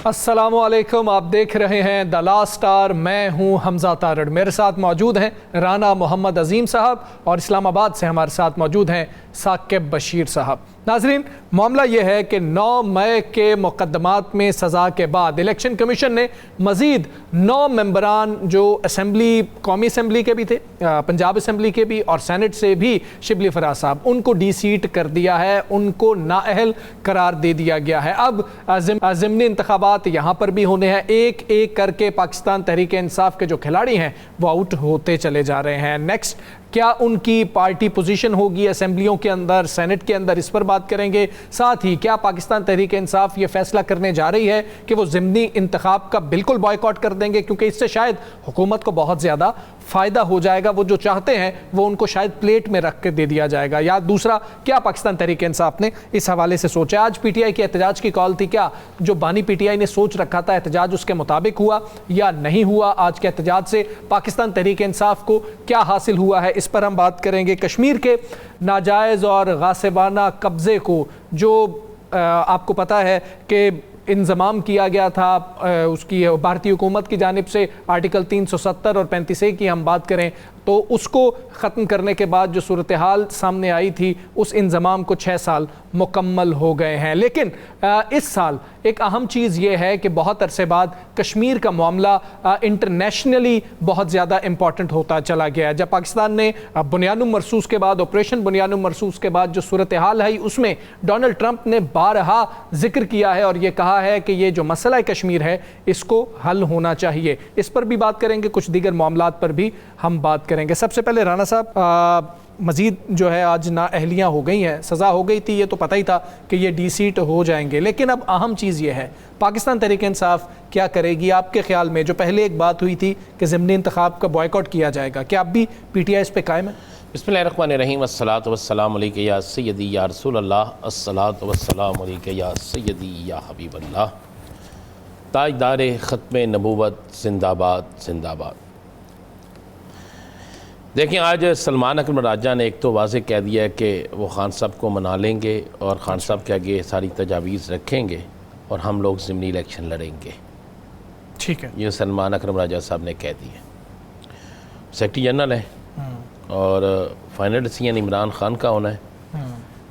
अस्सलामुअलैकुम, आप देख रहे हैं द लास्ट स्टार। मैं हूं हमजा तारड़। मेरे साथ मौजूद हैं राना मोहम्मद अजीम साहब और इस्लामाबाद से हमारे साथ मौजूद हैं साकिब बशीर साहब। नाजरीन, मामला यह है कि 9 मई के मुकदमात में सज़ा के बाद इलेक्शन कमीशन ने मज़ीद 9 मेंबरान जो असम्बली, कौमी असम्बली के भी थे, पंजाब असम्बली के भी और सेनेट से भी, शिबली फराज साहब, उनको डी-सीट कर दिया है, उनको नाअहल करार दे दिया गया है। अब ज़िमनी इंतखाबात यहाँ पर भी होने हैं। एक एक करके पाकिस्तान तहरीक इंसाफ के जो खिलाड़ी हैं वो आउट होते चले जा रहे हैं। नेक्स्ट क्या उनकी पार्टी पोजीशन होगी असेंबलियों के अंदर, सेनेट के अंदर, इस पर बात करेंगे। साथ ही क्या पाकिस्तान तहरीक इंसाफ ये फैसला करने जा रही है कि वो ज़िमनी इंतखाब का बिल्कुल बॉयकॉट कर देंगे, क्योंकि इससे शायद हुकूमत को बहुत ज़्यादा फ़ायदा हो जाएगा। वो जो चाहते हैं वो उनको शायद प्लेट में रख के दे दिया जाएगा। या दूसरा, क्या पाकिस्तान तहरीक इंसाफ ने इस हवाले से सोचा। आज PTI की एहतजाज की कॉल थी, क्या जो बानी PTI ने सोच रखा था एहतजाज उसके मुताबिक हुआ या नहीं हुआ। आज के एहतजाज से पाकिस्तान तहरीक इंसाफ को क्या हासिल हुआ है, इस पर हम बात करेंगे। कश्मीर के नाजायज़ और गासिबाना कब्ज़े को जो आपको पता है कि इंज़माम किया गया था उसकी भारतीय हुकूमत की जानिब से, आर्टिकल 370 और 35A की हम बात करें तो उसको ख़त्म करने के बाद जो सूरत हाल सामने आई थी, उस इंज़माम को 6 साल मुकम्मल हो गए हैं। लेकिन इस साल एक अहम चीज़ ये है कि बहुत अरसे बाद कश्मीर का मामला इंटरनेशनली बहुत ज़्यादा इम्पॉर्टेंट होता चला गया है। जब पाकिस्तान ने बुनियानुम मरसूस के बाद, ऑपरेशन बुनियानुम मरसूस के बाद जो सूरत हाल है, उसमें डोनाल्ड ट्रंप ने बारहा जिक्र किया है और ये कहा है कि ये जो मसला कश्मीर है इसको हल होना चाहिए। इस पर भी बात करेंगे, कुछ दीगर मामलात पर भी हम बात करेंगे। सबसे पहले राना साहब, मज़ीद जो है आज नाअहलियाँ हो गई हैं, सज़ा हो गई थी, ये तो पता ही था कि ये डी-सीट हो जाएंगे, लेकिन अब अहम चीज़ ये है पाकिस्तान तहरीक इंसाफ क्या करेगी आपके ख्याल में। जो पहले एक बात हुई थी कि ज़िमनी इंतखाब का बॉयकॉट किया जाएगा, क्या अब भी PTI इस पर कायम है? बिस्मिल्लाहिर्रहमानिर्रहीम, अस्सलातु वस्सलामु अलैका या सय्यदी या रसूल अल्लाह, अस्सलातु वस्सलामु अलैका या सय्यदी या हबीब अल्लाह। ताजदार ख़त्म नबूवत जिंदाबाद जिंदाबाद। देखिए, आज सलमान अकरम राजा ने एक तो वाज़े कह दिया है कि वो खान साहब को मना लेंगे और खान साहब के आगे सारी तजावीज़ रखेंगे और हम लोग ज़िमनी इलेक्शन लड़ेंगे। ठीक है, ये सलमान अकरम राजा साहब ने कह दिया। सेक्रेटरी जनरल है और फाइनल डिसीजन इमरान खान का होना है,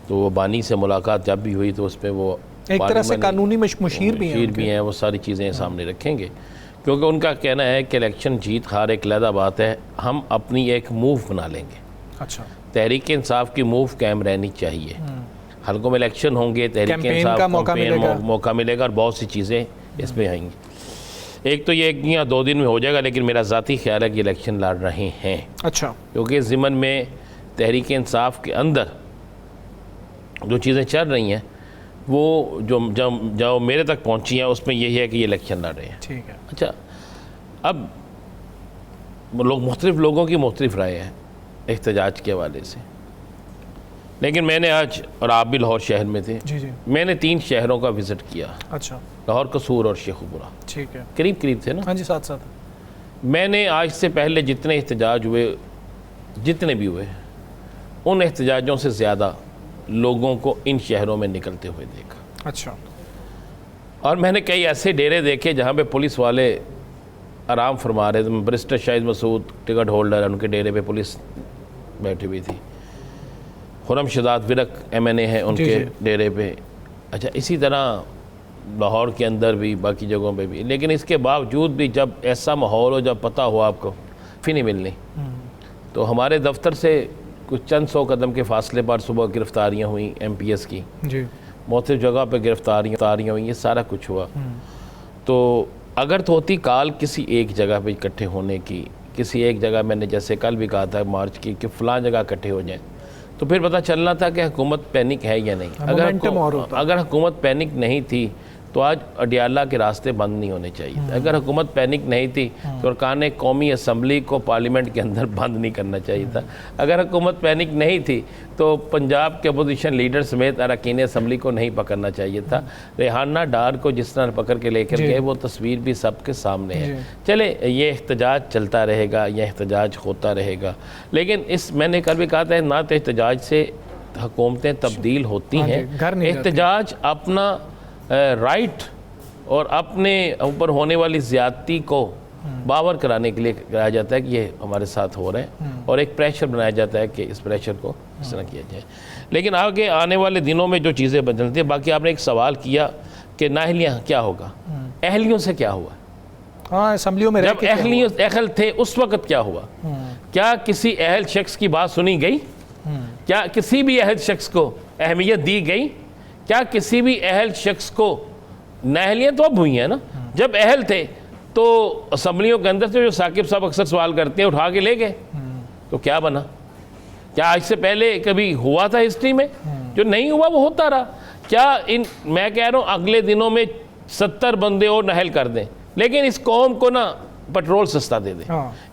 तो वो बानी से मुलाकात जब भी हुई तो उस पर वो एक तरह से कानूनी मुशीर भी हैं, वो सारी चीज़ें सामने रखेंगे, क्योंकि उनका कहना है कि इलेक्शन जीत हार एक अलग बात है, हम अपनी एक मूव बना लेंगे। अच्छा, तहरीक इंसाफ की मूव कायम रहनी चाहिए। हल्कों में इलेक्शन होंगे, तहरीक इंसाफ का मौका मिलेगा और बहुत सी चीज़ें इसमें आएंगी। एक तो ये कि 2 दिन में हो जाएगा, लेकिन मेरा ज़ाती ख्याल है कि इलेक्शन लड़ रहे हैं। अच्छा, क्योंकि ज़िमन में तहरीक इंसाफ के अंदर जो चीज़ें चल रही हैं वो जो मेरे तक पहुंची हैं उसमें यही है कि ये इलेक्शन लड़ रहे हैं। ठीक है। अच्छा, अब लोग मुख्तलिफ लोगों की मुख्तलिफ राय है एहतजाज के हवाले से, लेकिन मैंने आज, और आप भी लाहौर शहर में थे, जी, मैंने 3 शहरों का विज़िट किया। अच्छा, लाहौर, कसूर और शेखुपुरा। ठीक है, करीब करीब थे ना? हाँ जी, साथ साथ। मैंने आज से पहले जितने एहतजाज हुए, जितने भी हुए, उन एहतजाजों से ज़्यादा लोगों को इन शहरों में निकलते हुए देखा। अच्छा, और मैंने कई ऐसे डेरे देखे जहाँ पे पुलिस वाले आराम फरमा रहे थे। Barrister Shahid Masood ticket holder, उनके डेरे पे पुलिस बैठी हुई थी। खुरम शहजाद विरक MNA है, उनके डेरे पे। अच्छा, इसी तरह लाहौर के अंदर भी, बाकी जगहों पे भी। लेकिन इसके बावजूद भी जब ऐसा माहौल हो, जब पता हो आपको फिर नहीं मिलनी, तो हमारे दफ्तर से कुछ चंद 100 कदम के फासले पर सुबह गिरफ्तारियाँ हुई MPS की जी, मुख्तलिफ जगह पर गिरफ्तारियाँ हुई, ये सारा कुछ हुआ। तो अगर तो होती काल किसी एक जगह पे इकट्ठे होने की, किसी एक जगह, मैंने जैसे कल भी कहा था मार्च की, कि फ़लाँ जगह इकट्ठे हो जाएं, तो फिर पता चलना था कि हुकूमत पैनिक है या नहीं। अगर हुकूमत पैनिक नहीं थी तो आज अडियाला के रास्ते बंद नहीं होने चाहिए। अगर हुकूमत पैनिक नहीं थी तो अरकान कौमी असम्बली को पार्लियामेंट के अंदर बंद नहीं करना चाहिए था। अगर हुकूमत पैनिक नहीं थी तो पंजाब के अपोजिशन लीडर समेत अरकान असम्बली को नहीं पकड़ना चाहिए था। रेहाना डार को जिस तरह पकड़ के लेकर गए, वो तस्वीर भी सबके सामने है। चले, ये एहतजाज चलता रहेगा, यह एहतजाज होता रहेगा, लेकिन इस, मैंने कल भी कहा था, ना तो एहतजाज से हुकूमतें तब्दील होती हैं, एहतजाज अपना राइट और अपने ऊपर होने वाली ज़्यादती को बावर कराने के लिए कराया जाता है कि ये हमारे साथ हो रहे हैं, और एक प्रेशर बनाया जाता है कि इस प्रेशर को इस तरह किया जाए। लेकिन आगे आने वाले दिनों में जो चीज़ें बदलती हैं, बाकी आपने एक सवाल किया कि नाहलियाँ क्या होगा, अहलियों से क्या हुआ? हाँ, असम्बलियों में जब अहल थे उस वक्त क्या हुआ? क्या किसी अहल शख्स की बात सुनी गई? क्या किसी भी अहल शख्स को अहमियत दी गई? क्या किसी भी अहल शख्स को, नाहलियाँ तो अब हुई हैं ना, जब अहल थे तो असम्बलियों के अंदर से जो साकिब साहब अक्सर सवाल करते हैं उठा के ले गए, तो क्या बना? क्या आज से पहले कभी हुआ था हिस्ट्री में? जो नहीं हुआ वो होता रहा। क्या मैं कह रहा हूँ अगले दिनों में 70 बंदे और नाहल कर दें, लेकिन इस कौम को ना पेट्रोल सस्ता दे दें,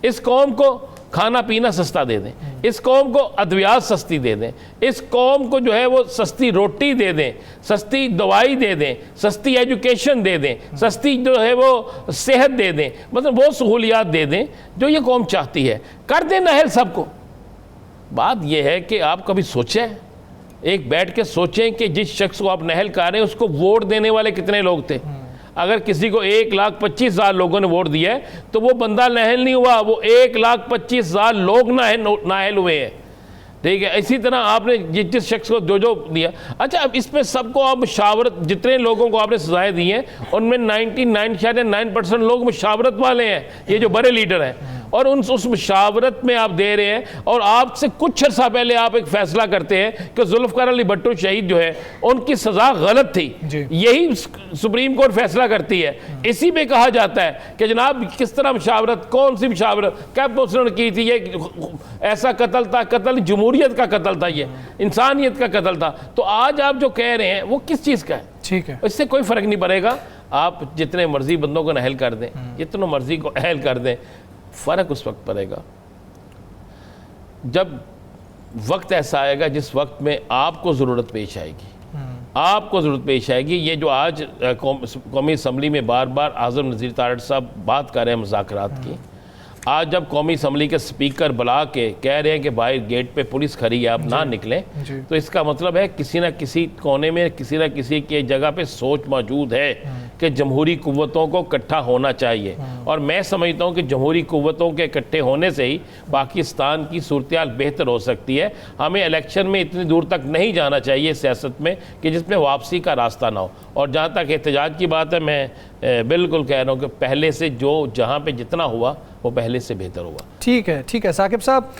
इस कौम को खाना पीना सस्ता दे दें, इस कौम को अद्वियात सस्ती दे दें, इस कौम को जो है वो सस्ती रोटी दे दें, सस्ती दवाई दे दें, सस्ती एजुकेशन दे दें, सस्ती जो है वो सेहत दे दें, मतलब वो सहूलियात दे दें जो ये कौम चाहती है, कर दें नाहल सबको। बात यह है कि आप कभी सोचें, एक बैठ के सोचें कि जिस शख्स को आप नाहल कर रहे हैं उसको वोट देने वाले कितने लोग थे? अगर किसी को 1,25,000 लोगों ने वोट दिया है तो वो बंदा नाहल नहीं हुआ, वो 1,25,000 लोग नाहल हुए हैं। ठीक है, इसी तरह आपने जिस शख्स को जो दिया। अच्छा, अब इसमें सबको आप मुशावरत, जितने लोगों को आपने सजाएं दी हैं उनमें 99% लोग मुशावरत वाले हैं, ये जो बड़े लीडर हैं, और उस मुशावरत में आप दे रहे हैं। और आपसे कुछ अर्सा पहले आप एक फैसला करते हैं कि जुल्फ़िकार अली भट्टो शहीद जो है उनकी सज़ा गलत थी, यही सुप्रीम कोर्ट फैसला करती है। इसी में कहा जाता है कि जनाब किस तरह मुशावरत, कौन सी मुशावरत, कब उसने की थी, ये ऐसा कत्ल था, कत्ल जमहूरियत का कत्ल था, ये इंसानियत का कत्ल था। तो आज आप जो कह रहे हैं वो किस चीज़ का है? ठीक है, इससे कोई फ़र्क नहीं पड़ेगा। आप जितने मर्जी बंदों को नाहल कर दें, जितनों मर्जी को अहल कर दें, फ़र्क उस वक्त पड़ेगा जब वक्त ऐसा आएगा जिस वक्त में आपको ज़रूरत पेश आएगी, आपको ज़रूरत पेश आएगी। ये जो आज कौमी असम्बली में बार बार आज़म नज़ीर तारड़ साहब बात कर रहे हैं मुज़ाकरात की, आज जब कौमी असम्बली के स्पीकर बुला के कह रहे हैं कि बाहर गेट पे पुलिस खड़ी है, आप ना निकलें, तो इसका मतलब है किसी न किसी कोने में, किसी न किसी की जगह पे सोच मौजूद है कि जमहूरी कुव्वतों को इकट्ठा होना चाहिए। और मैं समझता हूँ कि जमहूरी कुव्वतों के इकट्ठे होने से ही पाकिस्तान की सूरत बेहतर हो सकती है। हमें इलेक्शन में इतनी दूर तक नहीं जाना चाहिए सियासत में कि जिसमें वापसी का रास्ता ना हो। और जहाँ तक एहतजाज की बात है, मैं बिल्कुल कह रहा हूँ कि पहले से जो जहाँ पे जितना हुआ वो पहले से बेहतर हुआ। ठीक है साकिब साहब,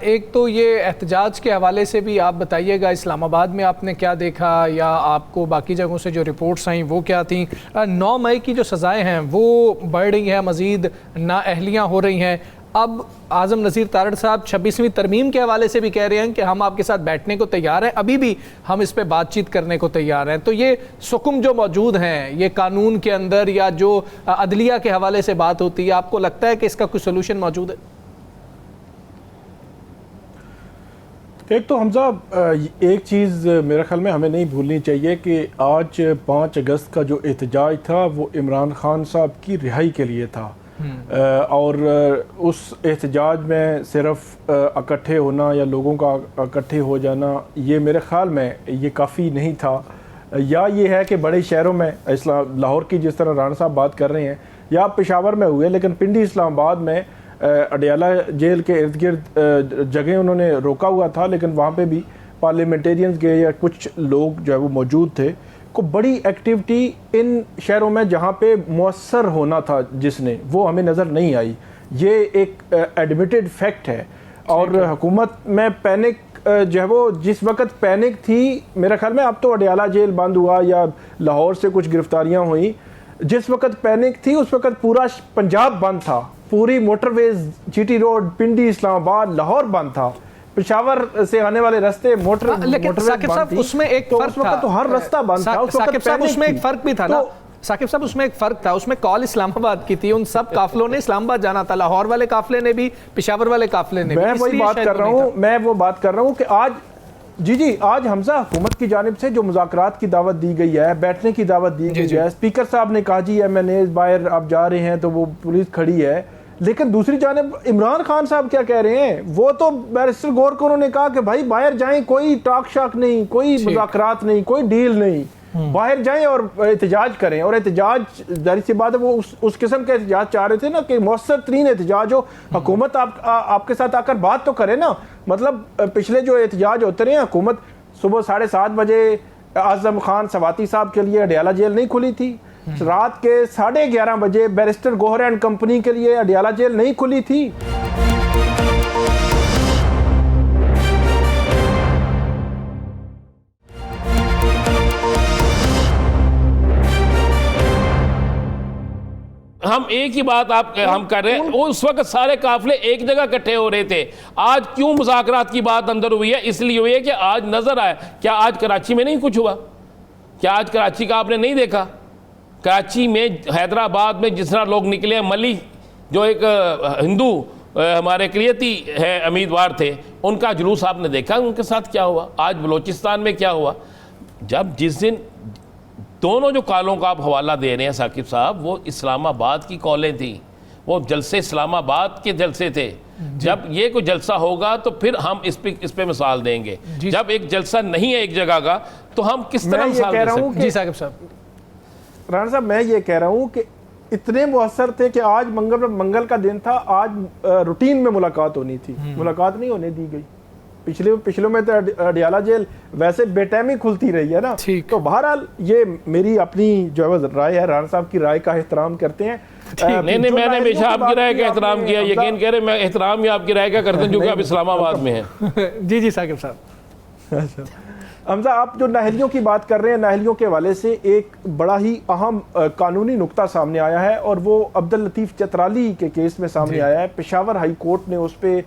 एक तो ये एहतजाज के हवाले से भी आप बताइएगा, इस्लामाबाद में आपने क्या देखा या आपको बाकी जगहों से जो रिपोर्ट्स आई वो क्या थी? 9 मई की जो सज़ाएं हैं वो बढ़ रही हैं, मज़ीद नाअहलियाँ हो रही हैं। अब आज़म नज़ीर तारड़ साहब 26वीं तरमीम के हवाले से भी कह रहे हैं कि हम आपके साथ बैठने को तैयार हैं, अभी भी हम इस पे बातचीत करने को तैयार हैं। तो ये सुकुम जो मौजूद हैं, ये कानून के अंदर या जो अदलिया के हवाले से बात होती है, आपको लगता है कि इसका कोई सोल्यूशन मौजूद है? एक तो हमजा एक चीज़ मेरे ख्याल में हमें नहीं भूलनी चाहिए कि आज 5 अगस्त का जो एहतजाज था वो इमरान खान साहब की रिहाई के लिए था। और उस एहतजाज में सिर्फ इकट्ठे होना या लोगों का इकट्ठे हो जाना, ये मेरे ख़्याल में ये काफ़ी नहीं था। या ये है कि बड़े शहरों में लाहौर की जिस तरह राणा साहब बात कर रहे हैं, या पेशावर में हुए, लेकिन पिंडी इस्लामाबाद में अडियाला जेल के इर्द गिर्द जगह उन्होंने रोका हुआ था, लेकिन वहाँ पे भी पार्लियामेंटेरियंस गए या कुछ लोग जो है वो मौजूद थे। को बड़ी एक्टिविटी इन शहरों में जहाँ पे मौसर होना था जिसने, वो हमें नज़र नहीं आई। ये एक एडमिटेड फैक्ट है। और हुकूमत में पैनिक जो है वो जिस वक्त पैनिक थी, मेरे ख्याल में अब तो अडियाला जेल बंद हुआ या लाहौर से कुछ गिरफ्तारियाँ हुई, जिस वक्त पैनिक थी उस वक्त पूरा पंजाब बंद था, पूरी मोटरवेज, जीटी रोड, पिंडी, इस्लामाबाद, लाहौर बंद था, पेशावर से आने वाले रास्ते लेकिन साकिब साहब उसमें एक फर्क था, तो हर रास्ता बंद था। साकिब साहब उसमें एक फर्क भी था ना, साकिब साहब उसमें एक फर्क था, उसमें कॉल इस्लामाबाद की थी, उन सब काफिलों ने इस्लामाबाद जाना था, लाहौर वाले काफिले ने भी, पेशावर वाले काफिले ने भी। मैं वही बात कर रहा हूँ, मैं वो बात कर रहा हूँ कि आज जी आज हमजा हुकूमत की जानिब से जो मुज़ाकरात की दावत दी गई है, बैठने की दावत दी गई है, स्पीकर साहब ने कहा जी MNAs बाहर आप जा रहे हैं तो वो पुलिस खड़ी है, लेकिन दूसरी जानिब इमरान खान साहब क्या कह रहे हैं? वो तो बैरिस्टर गौर को उन्होंने कहा कि भाई बाहर जाएं, कोई टाक शाक नहीं, कोई मुज़ाकरात नहीं, कोई डील नहीं। बाहर जाएं और एहतजाज करें। और एहतजाज जाहिर सी बात है वो उस किस्म के एहतजाज चाह रहे थे ना कि मौसर तरीन एहतजाज हो, हुकूमत आपके साथ आकर बात तो करे ना। मतलब पिछले जो एहतजाज होते रहे, हुकूमत सुबह 7:30 बजे आजम खान सवाती साहब के लिए अडियाला जेल नहीं खुली थी, रात के 11:30 बजे बैरिस्टर गोहर एंड कंपनी के लिए अडियाला जेल नहीं खुली थी। हम एक ही बात हम कर रहे हैं, उस वक्त सारे काफिले एक जगह इकट्ठे हो रहे थे। आज क्यों मुज़ाकरात की बात अंदर हुई है? इसलिए हुई है कि आज नजर आया। क्या आज कराची में नहीं कुछ हुआ? क्या आज कराची का आपने नहीं देखा? कराची में, हैदराबाद में जिस तरह लोग निकले, मली जो एक हिंदू हमारे अक़लियती है उम्मीदवार थे, उनका जुलूस आपने देखा, उनके साथ क्या हुआ? आज बलोचिस्तान में क्या हुआ? जब जिस दिन दोनों जो कॉलों का आप हवाला दे रहे हैं साकिब साहब, वो इस्लामाबाद की कॉलें थी, वो जलसे इस्लामाबाद के जलसे थे। जब ये कोई जलसा होगा तो फिर हम इस पे मिसाल देंगे। जब एक जलसा नहीं है एक जगह का तो हम किस तरह मिसाल दे सकते हैं? जी साकिब साहब। राना साहब, मैं ये कह रहा हूँ कि इतने मुअस्सर थे कि आज मंगल का दिन था, आज रूटीन में मुलाकात होनी थी, मुलाकात नहीं होने दी गई। पिछले में तो अडियाला जेल वैसे बेटैमी खुलती रही है ना। तो बहरहाल ये मेरी अपनी जो है राय है, राना साहब की राय का एहतराम करते हैं। नहीं, मैंने हमेशा आपकी राय का एहतराम किया, यकीन कह रहे मैं एहतराम ही आपकी राय का करते हैं, जो कि आप इस्लामाबाद में हैं। जी साकिब साहब। हमजा, आप जो नाहलियों की बात कर रहे हैं, नाहलियों के हवाले से एक बड़ा ही अहम कानूनी नुक्ता सामने आया है और वो अब्दुल लतीफ़ चतराली के केस में सामने आया है। पेशावर हाई कोर्ट ने उस पर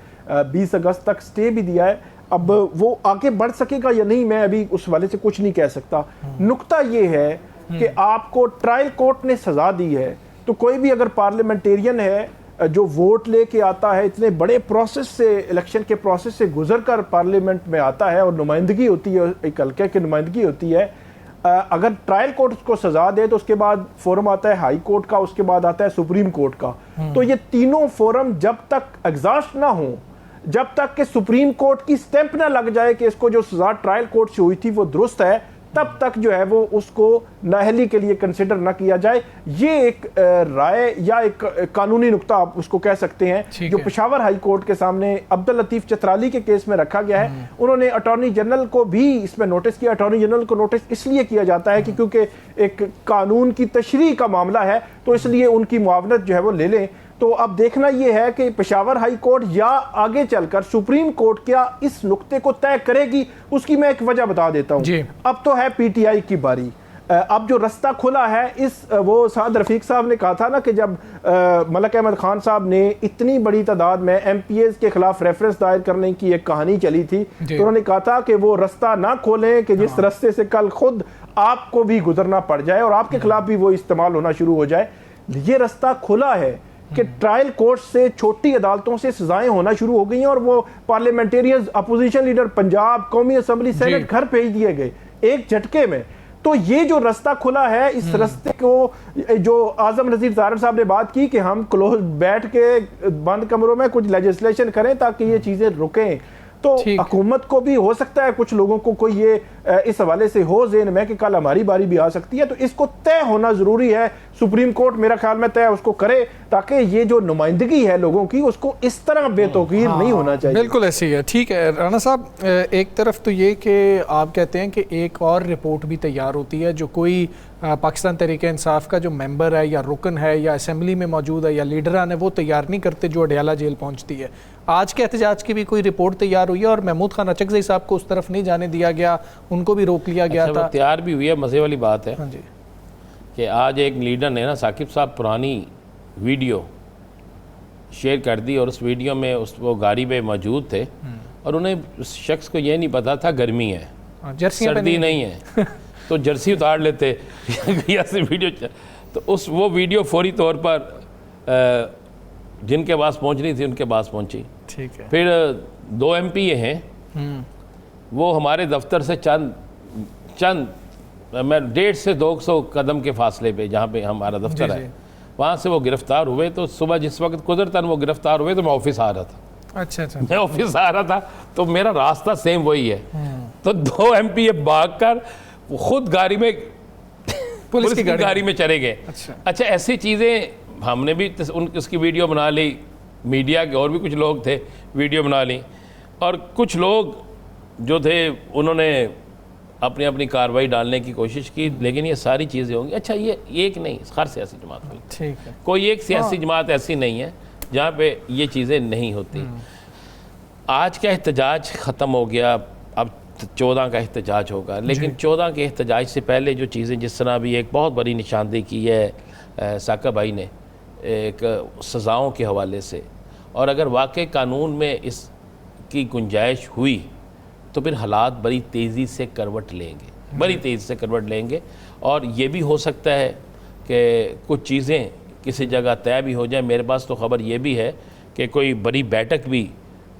20 अगस्त तक स्टे भी दिया है। अब वो आगे बढ़ सकेगा या नहीं, मैं अभी उस वाले से कुछ नहीं कह सकता। नुक्ता ये है कि आपको ट्रायल कोर्ट ने सजा दी है, तो कोई भी अगर पार्लियामेंटेरियन है जो वोट लेके आता है, इतने बड़े प्रोसेस से, इलेक्शन के प्रोसेस से गुजर कर पार्लियामेंट में आता है और नुमाइंदगी होती है, एक हल्के की नुमाइंदगी होती है, अगर ट्रायल कोर्ट उसको सजा दे तो उसके बाद फोरम आता है हाई कोर्ट का, उसके बाद आता है सुप्रीम कोर्ट का। तो ये तीनों फोरम जब तक एग्जॉस्ट ना हो, जब तक कि सुप्रीम कोर्ट की स्टैंप ना लग जाए कि इसको जो सजा ट्रायल कोर्ट से हुई थी वो दुरुस्त है, तब तक जो है वो उसको नाअहली के लिए कंसिडर ना किया जाए। ये एक राय या एक कानूनी नुक्ता आप उसको कह सकते हैं, जो पेशावर हाई कोर्ट के सामने अब्दुल लतीफ़ चतराली के केस में रखा गया है। उन्होंने अटॉर्नी जनरल को भी इसमें नोटिस किया। अटॉर्नी जनरल को नोटिस इसलिए किया जाता है कि क्योंकि एक कानून की तशरीह का मामला है, तो इसलिए उनकी मुआवनत जो है वो ले लें। तो अब देखना यह है कि पेशावर हाई कोर्ट या आगे चलकर सुप्रीम कोर्ट क्या इस नुक्ते को तय करेगी। उसकी मैं एक वजह बता देता हूं। अब तो है पीटीआई की बारी। अब जो रास्ता खुला है, वो साद रफीक साहब ने कहा था ना कि जब मलक अहमद खान साहब ने इतनी बड़ी तादाद में एमपीएस के खिलाफ रेफरेंस दायर करने की एक कहानी चली थी, तो उन्होंने कहा था कि वो रास्ता ना खोलें कि जिस रास्ते से कल खुद आपको भी गुजरना पड़ जाए और आपके खिलाफ भी वो इस्तेमाल होना शुरू हो जाए। ये रास्ता खुला है कि ट्रायल कोर्ट से, छोटी अदालतों से सजाएं होना शुरू हो गई हैं और वो पार्लियामेंटेरियन, अपोजिशन लीडर पंजाब, कौमी असम्बली, सेनेट घर भेज दिए गए एक झटके में। तो ये जो रास्ता खुला है, इस रास्ते को जो आजम नजीर तारड़ साहब ने बात की कि हम क्लोज बैठ के बंद कमरों में कुछ लेजिस्लेशन करें ताकि ये चीजें रुकें, तो हुकूमत को भी हो सकता है, कुछ लोगों को कोई ये इस हवाले से हो ज़हन में कि कल हमारी बारी भी आ सकती है। तो इसको तय होना ज़रूरी है। सुप्रीम कोर्ट मेरा ख्याल में तय उसको करे ताकि ये जो नुमाइंदगी है लोगों की, उसको इस तरह बेतौकीर नहीं होना चाहिए। बिल्कुल ऐसी है। ठीक है राना साहब, एक तरफ तो ये कि आप कहते हैं कि एक और रिपोर्ट भी तैयार होती है, जो कोई पाकिस्तान तहरीक इंसाफ का जो मेंबर है या रुकन है या असेंबली में मौजूद है या लीडरान है, वो तैयार नहीं करते, जो अडियाला जेल पहुंचती है। आज के एहतजाज की भी कोई रिपोर्ट तैयार हुई है और महमूद खान अचकज़ई साहब को उस तरफ नहीं जाने दिया गया, उनको भी रोक लिया गया था। तैयार भी हुई है। मज़े वाली बात है। हाँ जी, कि आज एक लीडर ने ना साकिब साहब पुरानी वीडियो शेयर कर दी और उस वीडियो में वो गाड़ी पे मौजूद थे और उन्हें उस शख्स को ये नहीं पता था गर्मी है, सर्दी नहीं है, तो जर्सी उतार लेते से वीडियो। तो वो वीडियो फौरी तौर पर जिनके पास पहुंचनी थी उनके पास पहुंची। ठीक है। फिर 2 MP हैं, वो हमारे दफ्तर से चंद मैं 150 से 200 कदम के फासले पे, जहाँ पे हमारा दफ्तर है, वहाँ से वो गिरफ्तार हुए। तो सुबह जिस वक्त कुदरतन वो गिरफ्तार हुए तो मैं ऑफिस आ रहा था। अच्छा। मैं ऑफिस आ रहा था तो मेरा रास्ता सेम वही है। तो 2 MP भाग कर खुद गाड़ी में पुलिस की गाड़ी में चले गए। अच्छा ऐसी चीज़ें हमने भी उसकी वीडियो बना ली, मीडिया के और भी कुछ लोग थे वीडियो बना ली, और कुछ लोग जो थे उन्होंने अपनी अपनी कार्रवाई डालने की कोशिश की, लेकिन ये सारी चीज़ें होंगी। अच्छा ये एक नहीं, हर सियासी जमात में, ठीक है, कोई एक सियासी जमात ऐसी नहीं है जहाँ पे ये चीज़ें नहीं होती। आज का एहतजाज ख़त्म हो गया, अब 14 का एहतजाज होगा, लेकिन 14 के एहतजाज से पहले जो चीज़ें, जिस तरह भी एक बहुत बड़ी निशानदेही की है साका भाई ने एक सज़ाओं के हवाले से, और अगर वाकई कानून में इसकी गुंजाइश हुई तो फिर हालात बड़ी तेज़ी से करवट लेंगे, बड़ी तेज़ी से करवट लेंगे। और ये भी हो सकता है कि कुछ चीज़ें किसी जगह तय भी हो जाए। मेरे पास तो ख़बर ये भी है कि कोई बड़ी बैठक भी,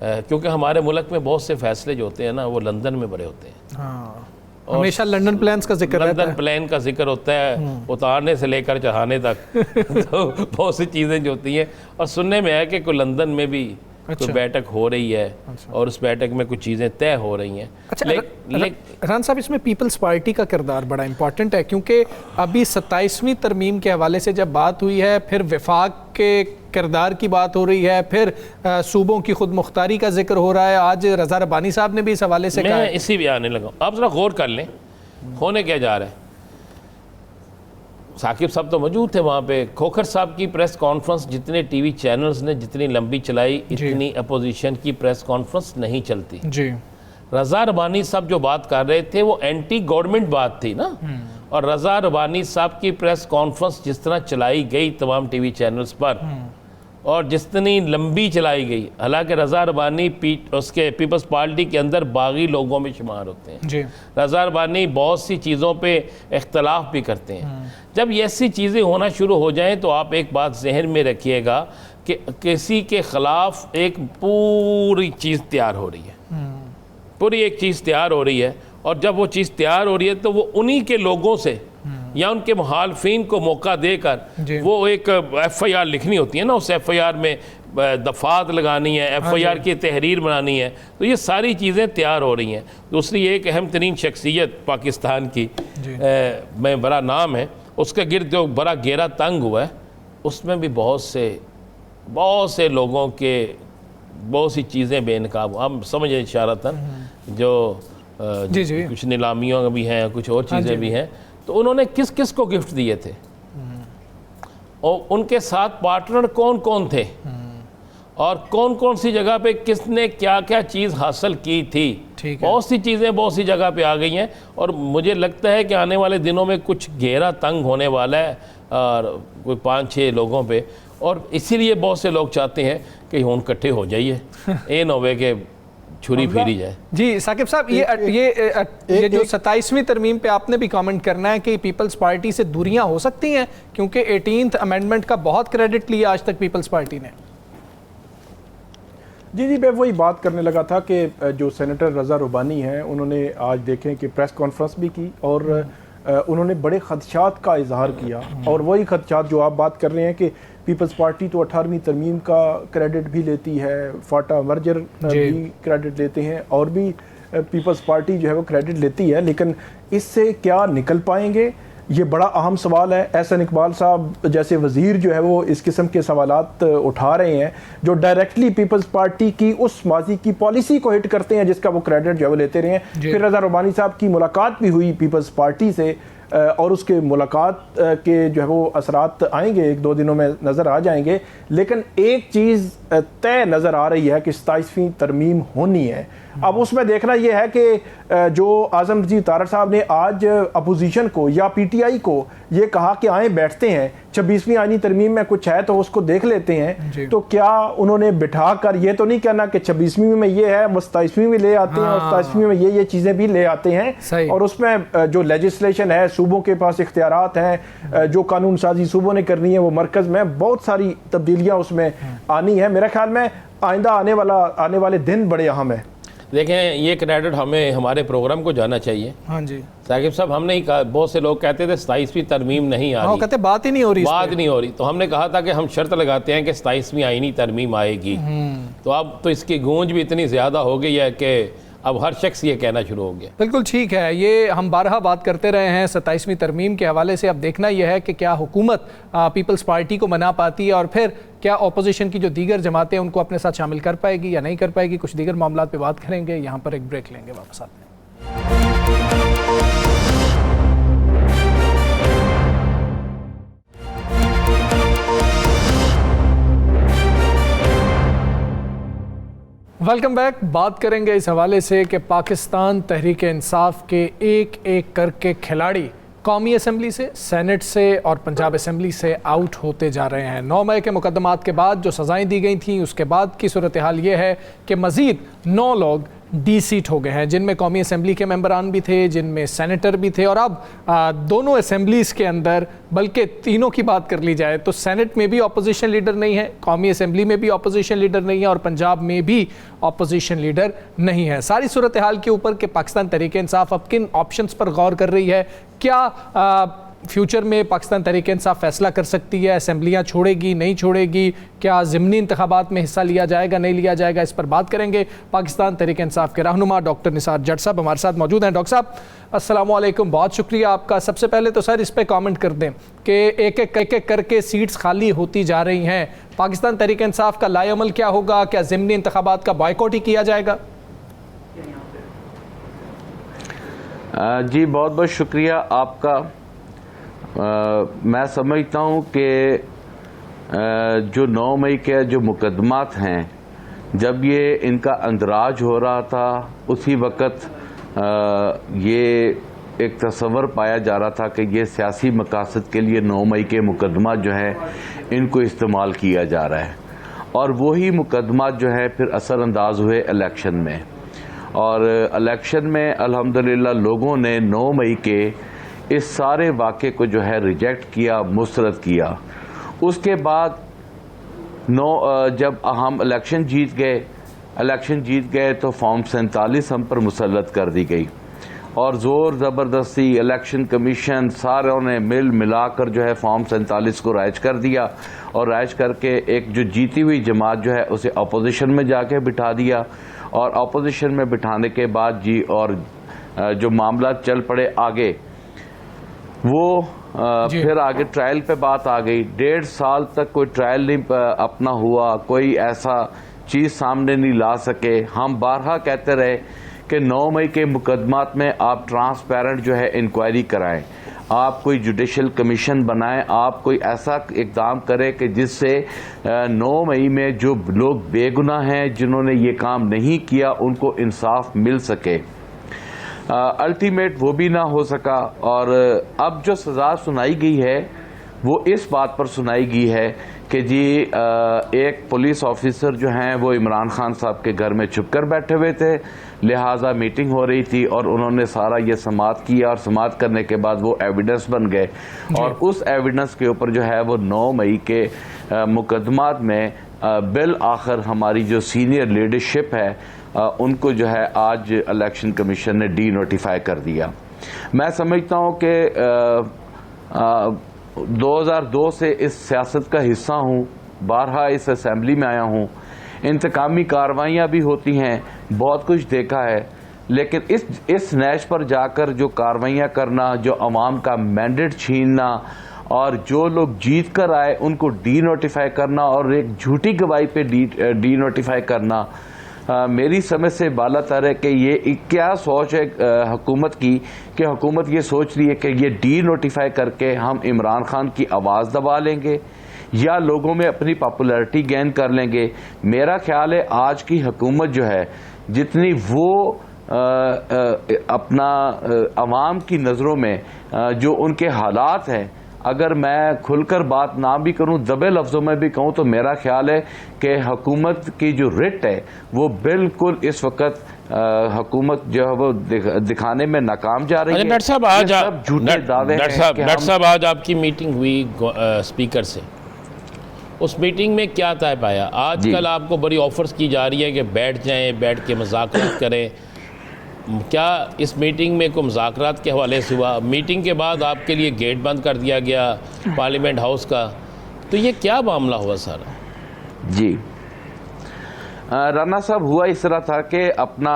क्योंकि हमारे मुल्क में बहुत से फैसले जो होते हैं ना वो लंदन में बड़े होते हैं। हाँ, हमेशा लंदन प्लान्स का जिक्र रहता है। लंदन प्लान का जिक्र होता है, उतारने से लेकर चढ़ाने तक तो बहुत सी चीज़ें जो होती हैं, और सुनने में है कि कोई लंदन में भी कोई बैठक हो रही है, और उस बैठक में कुछ चीज़ें तय हो रही हैं। अच्छा, राना साहब, इसमें पीपल्स पार्टी का किरदार बड़ा इंपॉर्टेंट है, क्योंकि अभी 27वीं तरमीम के हवाले से जब बात हुई है, फिर वफाक के किरदार की बात हो रही है, फिर सूबों की खुद मुख्तारी का जिक्र हो रहा है। आज रज़ा रब्बानी साहब ने भी इस हवाले से कहा। मैं इसी भी आने लगा, आप ज़रा गौर कर लें होने क्या जा रहा है। साकिब साहब तो मौजूद थे वहाँ पे। खोखर साहब की प्रेस कॉन्फ्रेंस जितने टीवी चैनल्स ने जितनी लंबी चलाई, इतनी अपोजिशन की प्रेस कॉन्फ्रेंस नहीं चलती जी। रज़ा रब्बानी साहब जो बात कर रहे थे वो एंटी गवर्नमेंट बात थी ना, और रज़ा रब्बानी साहब की प्रेस कॉन्फ्रेंस जिस तरह चलाई गई तमाम टीवी चैनल्स पर, और जितनी लंबी चलाई गई, हालांकि रज़ा रब्बानी उसके पीपल्स पार्टी के अंदर बागी लोगों में शुमार होते हैं जी। रज़ा रब्बानी बहुत सी चीज़ों पे इख्तलाफ भी करते हैं। जब ये ऐसी चीज़ें होना शुरू हो जाएं तो आप एक बात जहन में रखिएगा कि किसी के ख़िलाफ़ एक पूरी चीज़ तैयार हो रही है, पूरी एक चीज़ तैयार हो रही है, और जब वो चीज़ तैयार हो रही है तो वो उन्हीं के लोगों से या उनके मुखालफिन को मौका देकर वो एक FIR लिखनी होती है ना, उस FIR में दफात लगानी है, FIR की तहरीर बनानी है, तो ये सारी चीज़ें तैयार हो रही हैं। दूसरी एक अहम तरीन शख्सियत पाकिस्तान की में बड़ा नाम है, उसके गिर्द जो बड़ा घेरा तंग हुआ है, उसमें भी बहुत से लोगों के बहुत सी चीज़ें बेनकाब, हम समझे इशारतन जो कुछ नीलामियों भी हैं, कुछ और चीज़ें भी हैं, तो उन्होंने किस किस को गिफ्ट दिए थे और उनके साथ पार्टनर कौन कौन थे और कौन कौन सी जगह पे किसने क्या क्या चीज़ हासिल की थी। बहुत सी चीज़ें बहुत सी जगह पे आ गई हैं, और मुझे लगता है कि आने वाले दिनों में कुछ घेरा तंग होने वाला है और कोई 5-6 लोगों पे, और इसीलिए बहुत से लोग चाहते हैं कि हम इकट्ठे हो जाइए, ये न होवे कि छुरी फेरी जाए। जी साकिब साहब, ये जो 27वीं तरमीम पे आपने भी कमेंट करना है कि पीपल्स पार्टी से दूरियां हो सकती हैं, क्योंकि 18th अमेंडमेंट का बहुत क्रेडिट लिया आज तक पीपल्स पार्टी ने। जी मैं वही बात करने लगा था कि जो सेनेटर रज़ा रब्बानी हैं, उन्होंने आज देखें कि प्रेस कॉन्फ्रेंस भी की और उन्होंने बड़े खदशात का इजहार किया, और वही खदशात जो आप बात कर रहे हैं कि पीपल्स पार्टी तो 18वीं तरमीम का क्रेडिट भी लेती है, फाटा मर्जर भी क्रेडिट लेते हैं, और भी पीपल्स पार्टी जो है वो क्रेडिट लेती है, लेकिन इससे क्या निकल पाएंगे, ये बड़ा अहम सवाल है। एहसन इकबाल साहब जैसे वज़ीर जो है वो इस किस्म के सवालात उठा रहे हैं जो डायरेक्टली पीपल्स पार्टी की उस माजी की पॉलिसी को हिट करते हैं जिसका वो क्रेडिट जो है वो लेते रहे हैं। फिर रज़ा रब्बानी साहब की मुलाकात भी हुई पीपल्स पार्टी से, और उसके मुलाकात के जो है वो असरात आएंगे, 1-2 दिनों में नज़र आ जाएंगे, लेकिन एक चीज़ तय नज़र आ रही है कि 27वीं तरमीम होनी है। अब उसमें देखना यह है कि जो आज़म रज़ीक़ तारड़ साहब ने आज अपोजिशन को या PTI को ये कहा कि आए बैठते हैं, 26वीं आईनी तरमीम में कुछ है तो उसको देख लेते हैं, तो क्या उन्होंने बिठा कर ये तो नहीं कहना कि 26वीं में ये है वो 27वीं में ले आते हैं और 27वीं में ये चीज़ें भी ले आते हैं, और उसमें जो लेजिस्लेशन है, सूबों के पास इख्तियारात हैं, जो कानून साजी सूबों ने करनी है, वो मरकज़ में बहुत सारी तब्दीलियाँ उसमें आनी है। मेरे ख्याल में आइंदा आने वाले दिन बड़े अहम है। देखें, ये क्रेडिट हमें हमारे प्रोग्राम को जाना चाहिए। हाँ जी साकिब साहब, हमने ही कहा, बहुत से लोग कहते थे 27वीं तरमीम नहीं आ रही, कहते बात ही नहीं हो रही, तो हमने कहा था कि हम शर्त लगाते हैं कि 27वीं आईनी तरमीम आएगी। तो अब तो इसकी गूंज भी इतनी ज़्यादा हो गई है कि अब हर शख्स ये कहना शुरू हो गया। बिल्कुल ठीक है, ये हम बारहा बात करते रहे हैं 27वीं तरमीम के हवाले से। अब देखना यह है कि क्या हुकूमत पीपल्स पार्टी को मना पाती है और फिर क्या अपोजिशन की जो दीगर जमातें उनको अपने साथ शामिल कर पाएगी या नहीं कर पाएगी। कुछ दीगर मामला पे बात करेंगे, यहाँ पर एक ब्रेक लेंगे, वापस आते हैं। Welcome back. बात करेंगे इस हवाले से कि पाकिस्तान तहरीक इंसाफ के एक एक करके खिलाड़ी कौमी असम्बली से, सेनेट से और पंजाब असम्बली से आउट होते जा रहे हैं। 9 मई के मुकदमात के बाद जो सज़ाएं दी गई थी उसके बाद की सूरत हाल ये है कि मज़ीद 9 लोग डी सीट हो गए हैं, जिनमें कौमी असम्बली के मेंबरान भी थे, जिनमें सेनेटर भी थे। और अब दोनों असम्बलीज़ के अंदर, बल्कि तीनों की बात कर ली जाए तो सेनेट में भी अपोजिशन लीडर नहीं है, कौमी असम्बली में भी अपोजिशन लीडर नहीं है और पंजाब में भी अपोजिशन लीडर नहीं है। सारी सूरत हाल के ऊपर कि पाकिस्तान तहरीक इंसाफ अब किन ऑप्शंस पर गौर कर रही है, क्या फ्यूचर में पाकिस्तान तहरीक इंसाफ फैसला कर सकती है, असम्बलियाँ छोड़ेगी नहीं छोड़ेगी, क्या ज़िमनी इंतखाबात में हिस्सा लिया जाएगा नहीं लिया जाएगा, इस पर बात करेंगे। पाकिस्तान तहरीक इंसाफ के रहनुमा डॉक्टर निसार जट साहब हमारे साथ मौजूद हैं। डॉक्टर साहब अस्सलाम वालेकुम, बहुत शुक्रिया आपका। सबसे पहले तो सर इस पर कमेंट कर दें कि एक एक करके सीट्स खाली होती जा रही हैं, पाकिस्तान तहरीक इंसाफ का लाएअमल क्या होगा? क्या ज़िमनी इंतखाबात का बॉयकॉट ही किया जाएगा? जी बहुत बहुत शुक्रिया आपका। मैं समझता हूँ कि जो 9 मई के जो मुकदमात हैं, जब ये इनका अंदराज हो रहा था उसी वक़्त ये एक तस्वर पाया जा रहा था कि ये सियासी मकासद के लिए 9 मई के मुकदमा जो है इनको इस्तेमाल किया जा रहा है और वही मुकदमा जो है फिर असरअंदाज हुए इलेक्शन में। और इलेक्शन में अल्हम्दुलिल्लाह लोगों ने 9 मई के इस सारे वाक़े को जो है रिजेक्ट किया, मुस्तरद किया। उसके बाद जब हम इलेक्शन जीत गए तो फॉर्म 47 हम पर मुसल्लत कर दी गई और ज़ोर ज़बरदस्ती इलेक्शन कमीशन सारों ने मिलाकर जो है फॉर्म 47 को राइज कर दिया और राइज करके एक जो जीती हुई जमात जो है उसे अपोजिशन में जाके बिठा दिया और अपोजिशन में बिठाने के बाद जी और जो मामला चल पड़े आगे, वो फिर आगे ट्रायल पे बात आ गई। 1.5 साल तक कोई ट्रायल नहीं अपना हुआ, कोई ऐसा चीज़ सामने नहीं ला सके। हम बारहा कहते रहे कि 9 मई के मुकदमात में आप ट्रांसपेरेंट जो है इंक्वायरी कराएं, आप कोई जुडिशल कमीशन बनाएं, आप कोई ऐसा इकदाम करें कि जिससे 9 मई में जो लोग बेगुनाह हैं, जिन्होंने ये काम नहीं किया, उनको इंसाफ मिल सके। अल्टीमेट वो भी ना हो सका और अब जो सज़ा सुनाई गई है वो इस बात पर सुनाई गई है कि जी एक पुलिस ऑफिसर जो हैं वो इमरान खान साहब के घर में छुप कर बैठे हुए थे, लिहाजा मीटिंग हो रही थी और उन्होंने सारा ये समाअत किया और समाअत करने के बाद वो एविडेंस बन गए और उस एविडेंस के ऊपर जो है वो 9 मई के मुकदमात में बिल आखिर हमारी जो सीनियर लीडरशिप है उनको जो है आज इलेक्शन कमीशन ने डी नोटिफाई कर दिया। मैं समझता हूँ कि 2002 से इस सियासत का हिस्सा हूँ, बारहा इस असेंबली में आया हूँ, इंतकामी कार्रवाइयाँ भी होती हैं, बहुत कुछ देखा है, लेकिन इस नैश पर जाकर जो कार्रवाइयाँ करना, जो अवाम का मैंडेट छीनना और जो लोग जीत कर आए उनको डी नोटिफाई करना और एक झूठी गवाही पे डी नोटिफाई करना, मेरी समझ से बालातर है कि ये क्या सोच है हुकूमत की कि हुकूमत ये सोच रही है कि ये डी नोटिफाई करके हम इमरान खान की आवाज़ दबा लेंगे या लोगों में अपनी पॉपुलैरिटी गेन कर लेंगे। मेरा ख्याल है आज की हुकूमत जो है जितनी वो अपना अवाम की नज़रों में जो उनके हालात हैं, अगर मैं खुलकर बात ना भी करूं, दबे लफ्ज़ों में भी कहूं, तो मेरा ख्याल है कि हुकूमत की जो रिट है वो बिल्कुल इस वक्त हुकूमत जो है वो दिखाने में नाकाम जा रही है। डॉक्टर साहब आज डॉक्टर साहब आज आपकी मीटिंग हुई स्पीकर से, उस मीटिंग में क्या तय पाया? आजकल आपको बड़ी ऑफर्स की जा रही है कि बैठ जाएं, बैठ के मुज़ाकरात करें, क्या इस मीटिंग में कोई मुज़ाकरात के हवाले से हुआ? मीटिंग के बाद आपके लिए गेट बंद कर दिया गया पार्लियामेंट हाउस का, तो ये क्या मामला हुआ सर? जी राना साहब, हुआ इस तरह था कि अपना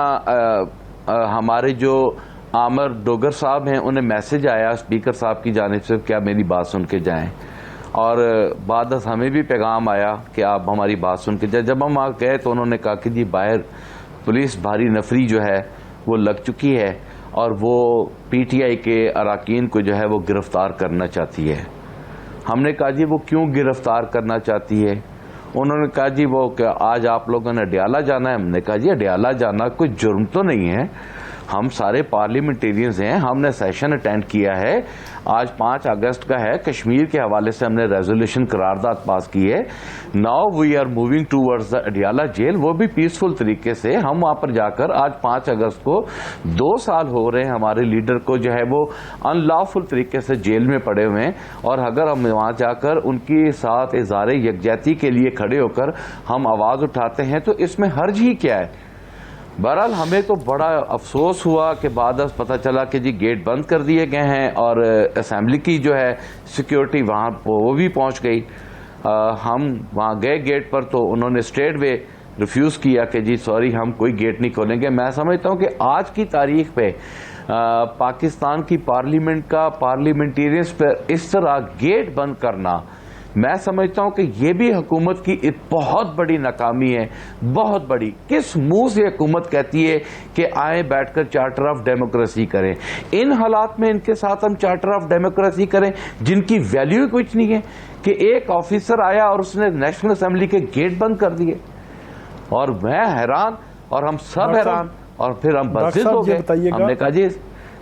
हमारे जो आमर डोगर साहब हैं उन्हें मैसेज आया स्पीकर साहब की जानिब से, क्या मेरी बात सुन के जाएं, और बाद हमें भी पैगाम आया कि आप हमारी बात सुन के जाएं। जब हम वहाँ गए तो उन्होंने कहा कि जी बाहर पुलिस भारी नफरी जो है वो लग चुकी है और वो पीटीआई के अरकान को जो है वो गिरफ्तार करना चाहती है। हमने कहा जी वो क्यों गिरफ्तार करना चाहती है? उन्होंने कहा जी वो क्या आज आप लोगों ने अडियाला जाना है? हमने कहा जी अडियाला जाना कोई जुर्म तो नहीं है, हम सारे पार्लियामेंटेरियंस हैं, हमने सेशन अटेंड किया है। आज 5 अगस्त का है, कश्मीर के हवाले से हमने रेजोल्यूशन करारदाद पास की है। Now we are moving towards the Adiala jail, वो भी पीसफुल तरीके से। हम वहां पर जाकर आज 5 अगस्त को 2 साल हो रहे हैं हमारे लीडर को जो है वो अनलॉफुल तरीके से जेल में पड़े हुए हैं, और अगर हम वहां जाकर उनके साथ इज़हार यकजहती के लिए खड़े होकर हम आवाज उठाते हैं तो इसमें हर्ज ही क्या है? बहरहाल हमें तो बड़ा अफसोस हुआ कि बाद पता चला कि जी गेट बंद कर दिए गए हैं और असेंबली की जो है सिक्योरिटी वहाँ वो भी पहुँच गई। हम वहाँ गए गेट पर तो उन्होंने स्ट्रेट वे रिफ्यूज़ किया कि जी सॉरी हम कोई गेट नहीं खोलेंगे। मैं समझता हूँ कि आज की तारीख पे पाकिस्तान की पार्लियामेंट का पार्लियामेंटेरियंस पर इस तरह गेट बंद करना, मैं समझता हूं कि यह भी हुकूमत की एक बहुत बड़ी नाकामी है, बहुत बड़ी। किस मुंह से हुकूमत कहती है कि आए बैठकर चार्टर ऑफ डेमोक्रेसी करें? इन हालात में इनके साथ हम चार्टर ऑफ डेमोक्रेसी करें जिनकी वैल्यू कुछ नहीं है, कि एक ऑफिसर आया और उसने नेशनल असेंबली के गेट बंद कर दिए, और मैं हैरान और हम सब हैरान, और फिर हम बदजिद हो गए। हमने कहा जी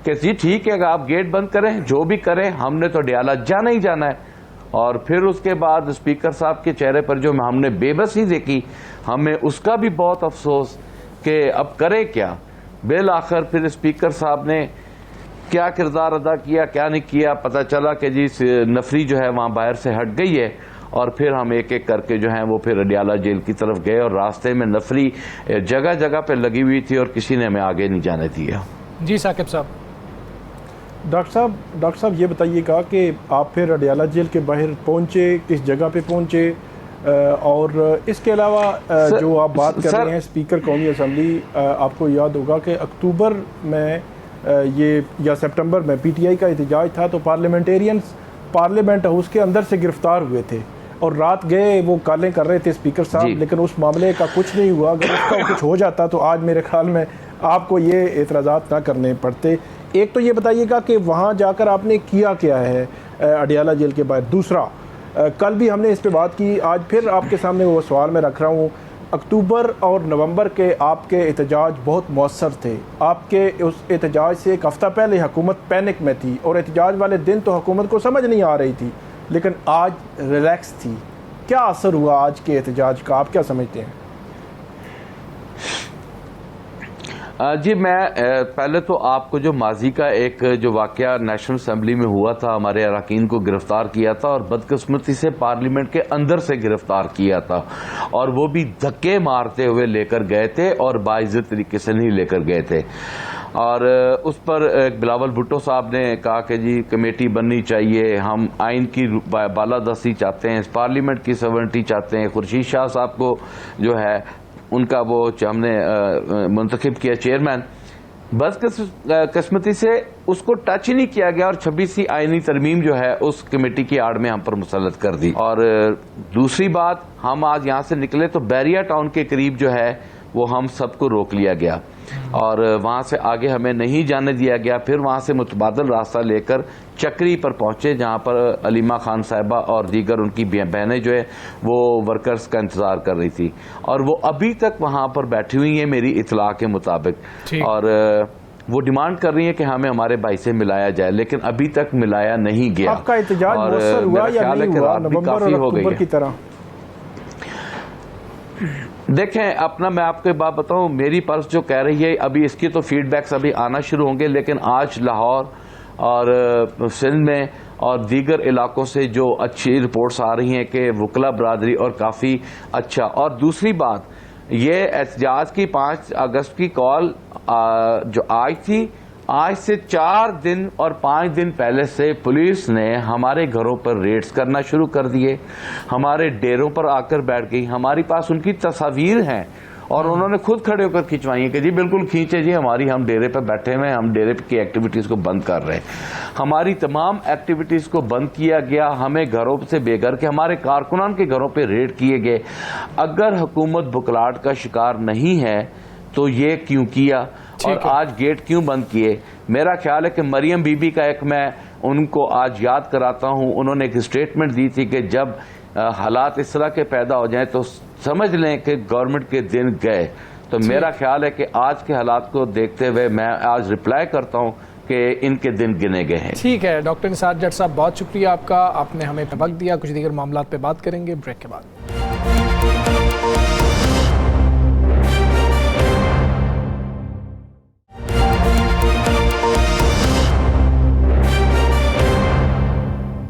कि जी ठीक है आप गेट बंद करें, जो भी करें, हमने तो अडियाला जाना ही जाना है। और फिर उसके बाद स्पीकर साहब के चेहरे पर जो हमने बेबसी देखी, हमें उसका भी बहुत अफसोस कि अब करें क्या। बिल आखिर फिर स्पीकर साहब ने क्या किरदार अदा किया क्या नहीं किया, पता चला कि जी नफरी जो है वहाँ बाहर से हट गई है, और फिर हम एक एक करके जो है वो फिर अडियाला जेल की तरफ गए, और रास्ते में नफरी जगह जगह पे लगी हुई थी और किसी ने हमें आगे नहीं जाने दिया। जी साकिब साहब। डॉक्टर साहब ये बताइएगा कि आप फिर अडियाला जेल के बाहर पहुंचे, किस जगह पे पहुंचे, और इसके अलावा जो आप बात कर रहे हैं स्पीकर कौमी असम्बली, आपको याद होगा कि अक्टूबर में ये या सितंबर में पीटीआई का एहतजाज था, तो पार्लियामेंटेरियंस पार्लियामेंट हाउस के अंदर से गिरफ्तार हुए थे और रात गए वो कॉलें कर रहे थे स्पीकर साहब, लेकिन उस मामले का कुछ नहीं हुआ। अगर उसका कुछ हो जाता तो आज मेरे ख्याल में आपको ये एतराज़ात ना करने पड़ते। एक तो ये बताइएगा कि वहाँ जाकर आपने किया क्या है अडियाला जेल के बाहर। दूसरा, कल भी हमने इस पे बात की, आज फिर आपके सामने वो सवाल मैं रख रहा हूँ। अक्टूबर और नवंबर के आपके एहतजाज बहुत मौसर थे, आपके उस एहतजाज से एक हफ़्ता पहले हुकूमत पैनिक में थी, और एहतजाज वाले दिन तो हुकूमत को समझ नहीं आ रही थी, लेकिन आज रिलैक्स थी। क्या असर हुआ आज के एहतजाज का, आप क्या समझते हैं? जी मैं पहले तो आपको जो माजी का एक जो वाकया नेशनल असेंबली में हुआ था, हमारे अरकान को गिरफ्तार किया था और बदकिस्मती से पार्लियामेंट के अंदर से गिरफ्तार किया था, और वो भी धक्के मारते हुए लेकर गए थे और बाइज्जत तरीके से नहीं लेकर गए थे। और उस पर बिलावल भुट्टो साहब ने कहा कि जी कमेटी बननी चाहिए, हम आइन की बालादस्ती चाहते हैं, पार्लियामेंट की सवर्निटी चाहते हैं। खुर्शीद शाह साहब को जो है उनका वो हमने मुंतखब किया चेयरमैन, बदकिस्मती से उसको टच ही नहीं किया गया और 26वीं आईनी तरमीम जो है उस कमेटी की आड़ में हम पर मुसल्लत कर दी। और दूसरी बात, हम आज यहाँ से निकले तो बैरिया टाउन के करीब जो है वो हम सबको रोक लिया गया और वहाँ से आगे हमें नहीं जाने दिया गया। फिर वहाँ से मुतबादल रास्ता लेकर चक्री पर पहुँचे, जहाँ पर अलीमा खान साहिबा और दीगर उनकी बहनें जो है वो वर्कर्स का इंतज़ार कर रही थी, और वो अभी तक वहाँ पर बैठी हुई हैं मेरी इतला के मुताबिक, और वो डिमांड कर रही है कि हमें हमारे भाई से मिलाया जाए, लेकिन अभी तक मिलाया नहीं गया। आपका एहतजाज मौसर हुआ या नहीं हुआ नवंबर और अक्टूबर की तरह? देखें, अपना मैं आपको एक बात बताऊं, मेरी पर्स जो कह रही है अभी इसकी तो फीडबैक्स अभी आना शुरू होंगे, लेकिन आज लाहौर और सिंध में और दीगर इलाकों से जो अच्छी रिपोर्ट्स आ रही हैं कि वकला बरादरी और काफ़ी अच्छा। और दूसरी बात, ये एहतजाज की 5 अगस्त की कॉल जो आज थी, आज से 4 दिन और 5 दिन पहले से पुलिस ने हमारे घरों पर रेड्स करना शुरू कर दिए, हमारे डेरों पर आकर बैठ गई। हमारे पास उनकी तस्वीर हैं, और उन्होंने खुद खड़े होकर खिंचवाई है कि जी बिल्कुल खींचे जी, हमारी, हम डेरे पर बैठे हुए हैं, हम डेरे की एक्टिविटीज़ को बंद कर रहे हैं। हमारी तमाम एक्टिविटीज़ को बंद किया गया, हमें घरों से बेघर के, हमारे कारकुनान के घरों पर रेड किए गए। अगर हुकूमत बुखलाहट का शिकार नहीं है तो ये क्यों किया और आज गेट क्यों बंद किए? मेरा ख्याल है कि मरियम बीबी का एक मैं उनको आज याद कराता हूं, उन्होंने एक स्टेटमेंट दी थी कि जब हालात इस तरह के पैदा हो जाएं तो समझ लें कि गवर्नमेंट के दिन गए। तो मेरा ख्याल है कि आज के हालात को देखते हुए मैं आज रिप्लाई करता हूं कि इनके दिन गिने गए हैं। ठीक है डॉक्टर निसार जट साहब, बहुत शुक्रिया आपका, आपने हमें वक्त दिया। कुछ दीगर मामलात पे बात करेंगे ब्रेक के बाद।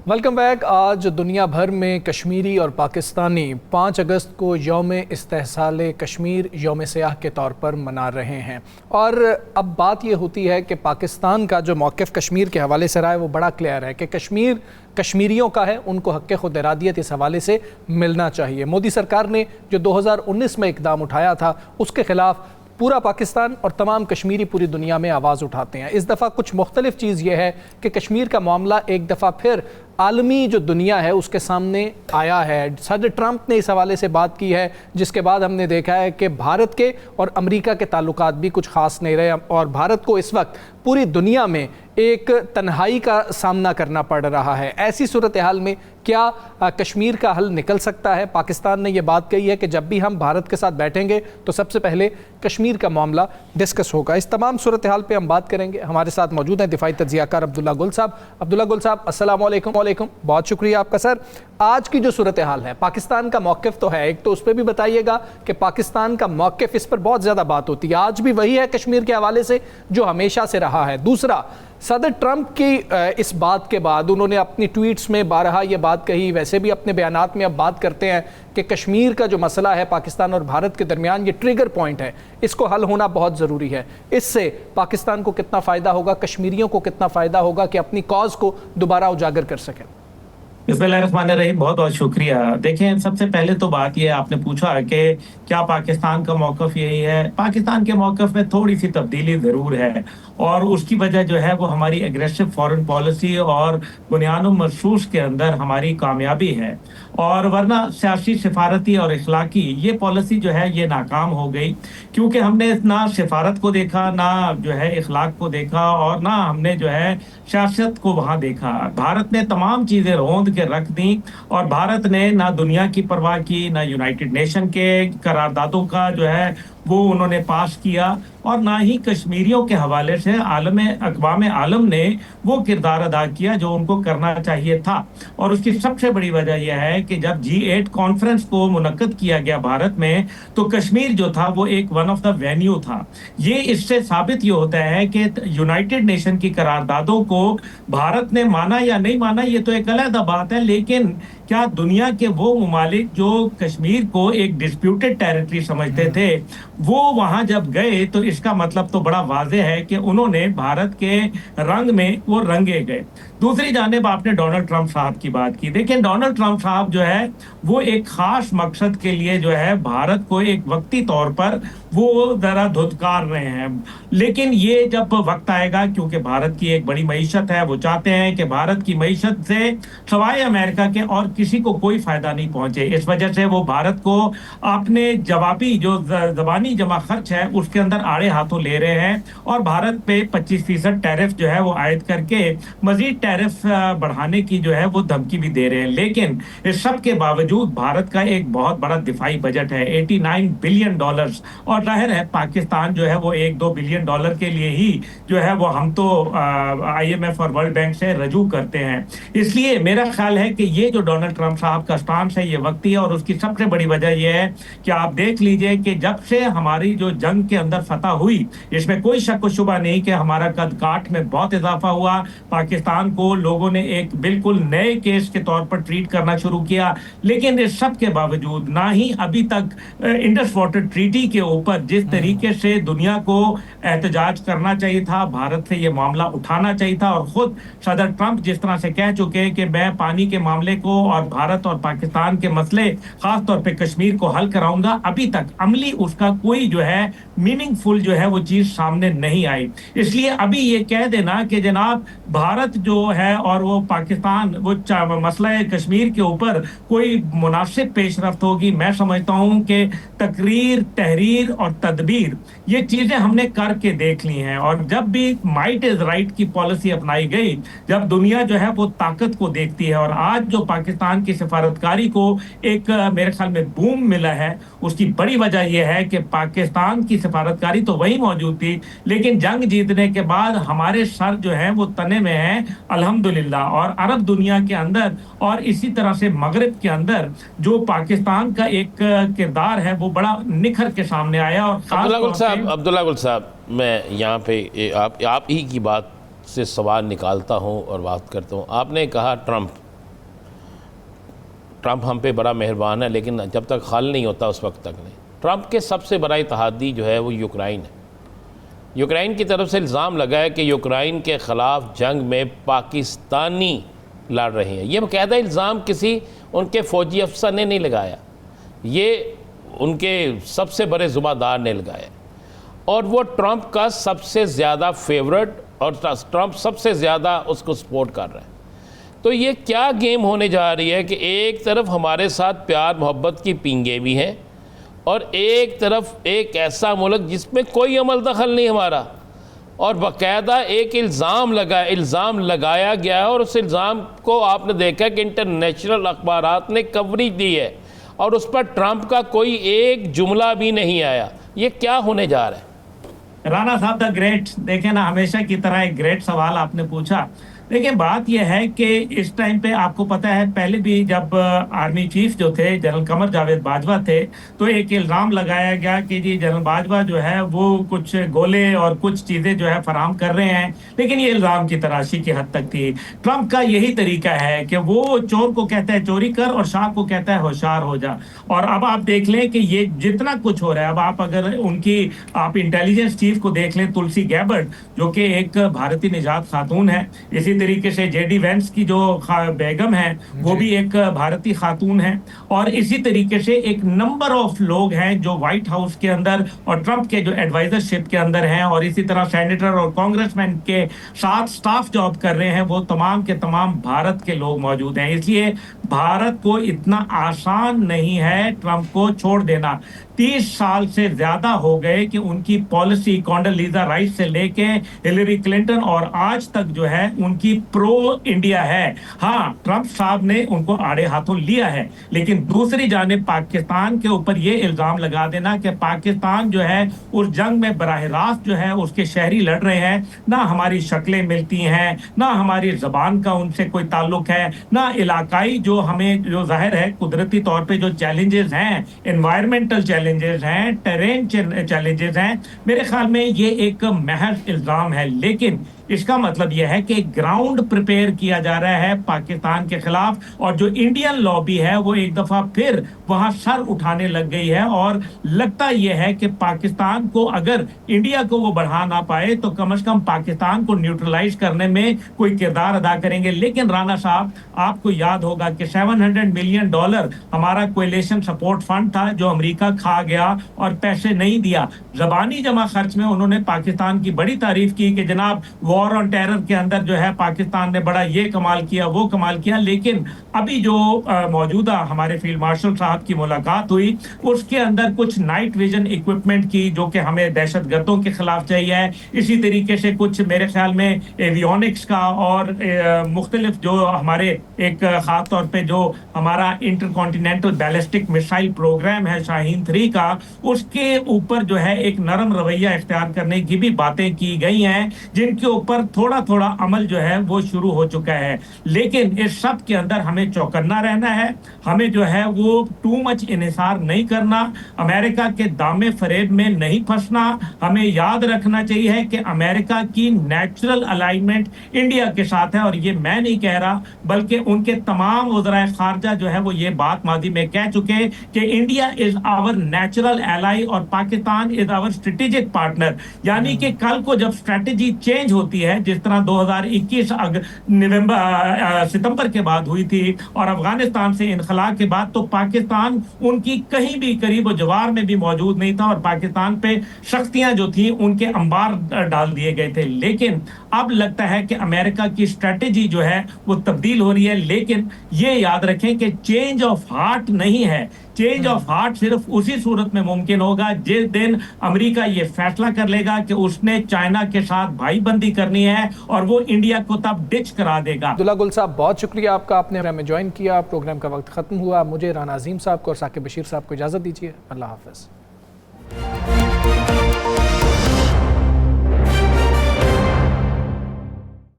Welcome back. आज दुनिया भर में कश्मीरी और पाकिस्तानी 5 अगस्त को यौम इस्तेहसाल कश्मीर, यौम सयाह के तौर पर मना रहे हैं। और अब बात ये होती है कि पाकिस्तान का जो मौक़िफ़ कश्मीर के हवाले से रहा है वो बड़ा क्लियर है कि कश्मीर कश्मीरियों का है, उनको हक़ खुद इरादियत इस हवाले से मिलना चाहिए। मोदी सरकार ने जो 2019 में इक़दाम उठाया था उसके ख़िलाफ़ पूरा पाकिस्तान और तमाम कश्मीरी पूरी दुनिया में आवाज़ उठाते हैं। इस दफ़ा कुछ मुख्तलिफ चीज़ ये है कि कश्मीर का मामला एक दफ़ा फिर आलमी जो दुनिया है उसके सामने आया है। सदर ट्रंप ने इस हवाले से बात की है, जिसके बाद हमने देखा है कि भारत के और अमेरिका के ताल्लुकात भी कुछ ख़ास नहीं रहे और भारत को इस वक्त पूरी दुनिया में एक तन्हाई का सामना करना पड़ रहा है। ऐसी सूरत हाल में क्या कश्मीर का हल निकल सकता है? पाकिस्तान ने यह बात कही है कि जब भी हम भारत के साथ बैठेंगे तो सबसे पहले कश्मीर का मामला डिस्कस होगा। इस तमाम सूरत हाल पर हम बात करेंगे। हमारे साथ मौजूद हैं दिफाई तज्ज़ियाकार अब्दुल्ला गुल साहब। अब्दुल्ला गुल साहब, अस्सलाम वालेकुम। बहुत शुक्रिया आपका सर। आज की जो सूरत हाल है, पाकिस्तान का मौक़िफ़ तो है एक, तो उस पर भी बताइएगा कि पाकिस्तान का मौक़िफ़, इस पर बहुत ज़्यादा बात होती है, आज भी वही है कश्मीर के हवाले से जो हमेशा से रहा है। दूसरा, सदर ट्रंप की इस बात के बाद उन्होंने अपनी ट्वीट्स में बारहा ये बात कही, वैसे भी अपने बयानात में अब बात करते हैं कि कश्मीर का जो मसला है पाकिस्तान और भारत के दरमियान ये ट्रिगर पॉइंट है, इसको हल होना बहुत ज़रूरी है। इससे पाकिस्तान को कितना फ़ायदा होगा, कश्मीरियों को कितना फ़ायदा होगा कि अपनी कॉज को दोबारा उजागर कर सकें? बिस्मिल्लाहिर्रहमानिर्रहीम, बहुत बहुत शुक्रिया। देखें, सबसे पहले तो बात यह, आपने पूछा कि क्या पाकिस्तान का मौक़िफ़ यही है। पाकिस्तान के मौक़िफ़ में थोड़ी सी तब्दीली ज़रूर है और उसकी वजह जो है वो हमारी एग्रेसिव फॉरेन पॉलिसी और बुनियाद मखसूस के अंदर हमारी कामयाबी है। और वरना सियासी, सिफारती और इखलाकी ये पॉलिसी जो है ये नाकाम हो गई, क्योंकि हमने ना सिफारत को देखा, ना जो है इखलाक को देखा और ना हमने जो है सियासत को वहाँ देखा। भारत ने तमाम चीज़ें रौंद के रख दी और भारत ने ना दुनिया की परवाह की, ना यूनाइटेड नेशन के करारदादों का जो है वो उन्होंने पास किया और ना ही कश्मीरियों के हवाले से अक़वाम आलम ने वो किरदार अदा किया जो उनको करना चाहिए था। और उसकी सबसे बड़ी वजह यह है कि जब G8 कॉन्फ्रेंस को मुनक्कद किया गया भारत में, तो कश्मीर जो था वो एक वन ऑफ द वेन्यू था। ये इससे साबित ये होता है कि यूनाइटेड नेशन की करारदादों को भारत ने माना या नहीं माना ये तो एक अलग बात है, लेकिन क्या दुनिया के वो ममालिक जो कश्मीर को एक डिस्प्यूटेड टेरिटरी समझते थे वो वहां जब गए तो इसका मतलब तो बड़ा वाज़ेह है कि उन्होंने भारत के रंग में वो रंगे गए। दूसरी जानिब आपने डोनाल्ड ट्रंप साहब की बात की। देखिए, डोनाल्ड ट्रंप साहब जो है वो एक खास मकसद के लिए जो है भारत को एक वक्ती तौर पर वो जरा धुतकार रहे हैं, लेकिन ये जब वक्त आएगा, क्योंकि भारत की एक बड़ी मईशत है, वो चाहते हैं कि भारत की मईशत से सवाए अमेरिका के और किसी को कोई फायदा नहीं पहुंचे। इस वजह से वो भारत को अपने जवाबी जो जबानी जमा खर्च है उसके अंदर आड़े हाथों ले रहे हैं और भारत पे 25% टैरिफ जो है वो आयद करके मजीद टैरिफ बढ़ाने की जो है वो धमकी भी दे रहे हैं। लेकिन इस सब के बावजूद भारत का एक बहुत बड़ा दिफाई बजट है, $89 बिलियन, और जाहिर है पाकिस्तान जो है वो $1-2 बिलियन के लिए ही जो है वो हम तो IMF और वर्ल्ड बैंक से रजू करते हैं। इसलिए मेरा ख्याल है कि ये जो डोनाल्ड ट्रंप साहब का स्टांस है ये वक्ती है और उसकी सबसे बड़ी वजह यह है कि आप देख लीजिए कि जब से हमारी जो जंग के अंदर फतह हुई, इसमें कोई शक व शुबा नहीं कि हमारा कद काठ में बहुत इजाफा हुआ, पाकिस्तान को लोगों ने एक बिल्कुल नए केस के तौर पर ट्रीट करना शुरू किया। लेकिन इस सब के बावजूद ना ही अभी तक इंडस वाटर ट्रीटी के ऊपर जिस तरीके से दुनिया को एहतजाज करना चाहिए था, भारत से ये मामला उठाना चाहिए था, और खुद सदर ट्रंप जिस तरह से कह चुके हैं कि मैं पानी के मामले को और भारत और पाकिस्तान के मसले खास तौर पे कश्मीर को हल कराऊंगा, अभी तक अमली उसका कोई जो है मीनिंगफुल जो है वो चीज सामने नहीं आई। इसलिए अभी ये कह देना कि जनाब भारत जो है और वो पाकिस्तान वो मसला कश्मीर के ऊपर कोई मुनासिब पेशरफ्त होगी, मैं समझता हूं कि तकरीर, तहरीर और तदबीर ये चीजें हमने करके देख ली हैं। और जब भी माइट इज राइट की पॉलिसी अपनाई गई, जब दुनिया जो है वो ताकत को देखती है, और आज जो पाकिस्तान की सिफारतकारी को एक मेरे ख्याल में बूम मिला है, उसकी बड़ी वजह यह है कि पाकिस्तान की सिफारतकारी तो वही मौजूद थी, लेकिन जंग जीतने के बाद हमारे सर जो है वो तने में है अल्हम्दुलिल्लाह। और अरब दुनिया के अंदर और इसी तरह से मगरिब के अंदर जो पाकिस्तान का एक किरदार है वो बड़ा निखर के सामने आया। और अब्दुल्ला गुल साहब, मैं यहाँ पे आप ही की बात से सवाल निकालता हूँ और बात करता हूँ। आपने कहा ट्रंप हम पे बड़ा मेहरबान है, लेकिन जब तक हल नहीं होता उस वक्त तक नहीं। ट्रंप के सबसे बड़ा इत्तेहादी जो है वो यूक्रेन है। यूक्रेन की तरफ से इल्ज़ाम लगा है कि यूक्रेन के ख़िलाफ़ जंग में पाकिस्तानी लड़ रहे हैं। ये बाकायदा इल्ज़ाम किसी उनके फ़ौजी अफसर ने नहीं लगाया, ये उनके सबसे बड़े ज़ुबादार ने लगाया, और वो ट्रंप का सबसे ज़्यादा फेवरेट, और ट्रंप सबसे ज़्यादा उसको सपोर्ट कर रहा है। तो ये क्या गेम होने जा रही है कि एक तरफ हमारे साथ प्यार मोहब्बत की पींगे भी हैं, और एक तरफ एक ऐसा मुल्क जिसमें कोई अमल दखल नहीं हमारा, और बाकायदा एक इल्ज़ाम लगाया गया है, और उस इल्ज़ाम को आपने देखा कि इंटरनेशनल अखबारात ने कवरेज दी है और उस पर ट्रंप का कोई एक जुमला भी नहीं आया। ये क्या होने जा रहा है? राणा साहब द ग्रेट, देखें ना, हमेशा की तरह एक ग्रेट सवाल आपने पूछा। देखिए बात यह है कि इस टाइम पे आपको पता है, पहले भी जब आर्मी चीफ जो थे जनरल कमर जावेद बाजवा थे, तो एक इल्ज़ाम लगाया गया कि जी जनरल बाजवा जो है वो कुछ गोले और कुछ चीज़ें जो है फराहम कर रहे हैं, लेकिन ये इल्ज़ाम की तराशी की हद तक थी। ट्रंप का यही तरीका है कि वो चोर को कहता है चोरी कर और शाह को कहता है होशियार हो जा। और अब आप देख लें कि ये जितना कुछ हो रहा है, अब आप अगर आप इंटेलिजेंस चीफ को देख लें, तुलसी गैबर्ट, जो कि एक भारतीय निजात खातून है, इसी तरीके से जेडी वेंस की जो बेगम है वो भी एक भारतीय खातून है, और इसी तरीके से एक नंबर ऑफ लोग हैं जो व्हाइट हाउस के अंदर और ट्रंप के जो एडवाइजरशिप के अंदर हैं, और इसी तरह सेनेटर और कांग्रेसमैन के साथ स्टाफ जॉब कर रहे हैं, वो तमाम के तमाम भारत के लोग मौजूद हैं। इसलिए भारत को इतना आसान नहीं है ट्रंप को छोड़ देना। 30 साल से ज्यादा हो गए कि उनकी पॉलिसी कॉन्डोलीजा राइस से लेके हिलरी क्लिंटन और आज तक जो है उनकी प्रो इंडिया है। हाँ, ट्रंप साहब ने उनको आड़े हाथों लिया है, लेकिन दूसरी जानिब पाकिस्तान के ऊपर ये इल्जाम लगा देना कि पाकिस्तान जो है उस जंग में बराह रास्त जो है उसके शहरी लड़ रहे हैं, ना हमारी शक्लें मिलती हैं, ना हमारी जबान का उनसे कोई ताल्लुक है, ना इलाकाई जो हमें जो जाहिर है कुदरती तौर पे जो चैलेंजेस हैं, एनवायरमेंटल चैलेंजेस हैं, टेरेन चैलेंजेस हैं। मेरे ख्याल में ये एक महज इल्जाम है, लेकिन इसका मतलब यह है कि ग्राउंड प्रिपेयर किया जा रहा है पाकिस्तान के खिलाफ, और जो इंडियन लॉबी है वो एक दफा फिर वहां सर उठाने लग गई है। और लगता यह है कि पाकिस्तान को अगर इंडिया को वो बढ़ा ना पाए तो कम से कम पाकिस्तान को न्यूट्रलाइज करने में कोई किरदार अदा करेंगे। लेकिन राणा साहब, आपको याद होगा कि $700 मिलियन हमारा कोएलिशन सपोर्ट फंड था जो अमेरिका खा गया और पैसे नहीं दिया। जबानी जमा खर्च में उन्होंने पाकिस्तान की बड़ी तारीफ की कि जनाब वॉर ऑन टेरर के अंदर जो है पाकिस्तान ने बड़ा ये कमाल किया, वो कमाल किया। लेकिन अभी जो मौजूदा हमारे फील्ड मार्शल साहब की मुलाकात हुई, उसके अंदर कुछ नाइट विजन इक्विपमेंट की जो कि हमें दहशतगर्दों के खिलाफ चाहिए, इसी तरीके से कुछ मेरे ख्याल में एवियोनिक्स का और मुख्तलिफ जो हमारे एक खास तौर पे जो हमारा इंटरकॉन्टिनेंटल बैलिस्टिक मिसाइल प्रोग्राम है शाहीन 3 का, उसके ऊपर जो है एक नरम रवैया इख्तियार करने की भी बातें की गई हैं, जिनके ऊपर थोड़ा थोड़ा अमल जो है वो शुरू हो चुका है। लेकिन इस सब के अंदर हमें चौकन्ना रहना है, हमें जो है वो टू मच इन्हिसार नहीं करना, अमेरिका के दामे फरेब में नहीं फंसना। हमें याद रखना चाहिए कि अमेरिका की नेचुरल अलाइनमेंट इंडिया के साथ है, और ये मैं नहीं कह रहा बल्कि उनके तमाम वज़राए खारजा जो है वो ये बात माजी में कह चुके कि India is our natural ally और Pakistan is our strategic partner. यानी कि कल को जब स्ट्रेटेजी चेंज होती है, जिस तरह 2021 सितंबर के बाद हुई थी और अफगानिस्तान से इनखला के बाद, तो पाकिस्तान उनकी कहीं भी करीब जवार में भी मौजूद नहीं था और पाकिस्तान पे शक्तियां जो थी उनके अंबार डाल दिए गए थे। लेकिन अब लगता है कि अमेरिका की स्ट्रेटेजी जो है वो तब्दील हो रही है। लेकिन ये याद रखें कि चेंज ऑफ हार्ट नहीं है, चेंज ऑफ हार्ट सिर्फ उसी सूरत में मुमकिन होगा जिस दिन अमेरिका ये फैसला कर लेगा कि उसने चाइना के साथ भाईबंदी करनी है और वो इंडिया को तब डिच करा देगा। अब्दुल्ला गुल साहब, बहुत शुक्रिया आपका, आपने हमें ज्वाइन किया। प्रोग्राम का वक्त खत्म हुआ। मुझे राना अजीम साहब को और साकिब बशीर साहब को इजाज़त दीजिए। अल्लाह हाफ़िज़।